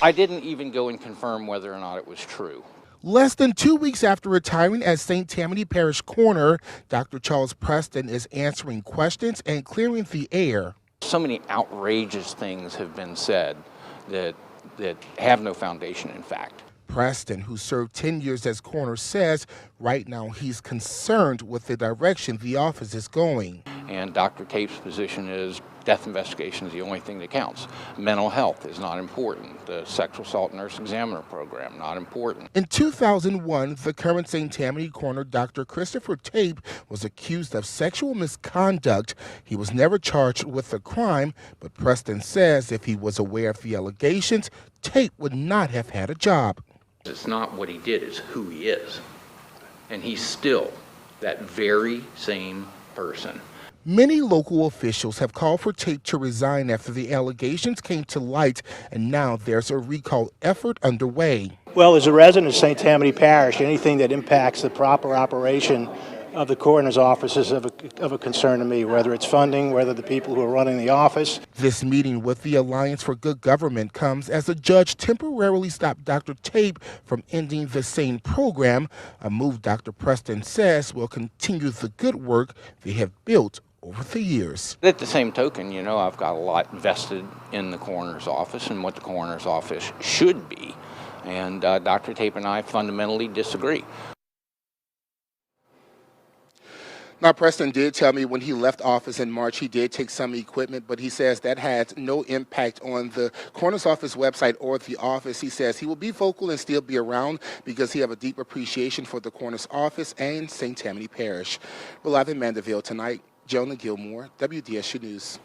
I didn't even go and confirm whether or not it was true. Less than 2 weeks after retiring as St. Tammany Parish coroner, Dr. Charles Preston is answering questions and clearing the air. So many outrageous things have been said that have no foundation in fact. Preston, who served 10 years as coroner, says right now he's concerned with the direction the office is going. And Dr. Tape's position is death investigation is the only thing that counts. Mental health is not important. The sexual assault nurse examiner program, not important. In 2001, the current St. Tammany coroner, Dr. Christopher Tape, was accused of sexual misconduct. He was never charged with the crime, but Preston says if he was aware of the allegations, Tape would not have had a job. It's not what he did, it's who he is. And he's still that very same person. Many local officials have called for Tape to resign after the allegations came to light, and now there's a recall effort underway. Well, as a resident of St. Tammany Parish, anything that impacts the proper operation of the coroner's office is of a concern to me, whether it's funding, whether the people who are running the office. This meeting with the Alliance for Good Government comes as a judge temporarily stopped Dr. Tape from ending the SANE program, a move Dr. Preston says will continue the good work they have built over the years. At the same token, you know, I've got a lot vested in the coroner's office and what the coroner's office should be. And Dr. Tape and I fundamentally disagree. Now, Preston did tell me when he left office in March, he did take some equipment, but he says that had no impact on the coroner's office website or the office. He says he will be vocal and still be around because he have a deep appreciation for the coroner's office and St. Tammany Parish. We're live in Mandeville tonight. Jonah Gilmore, WDSU News.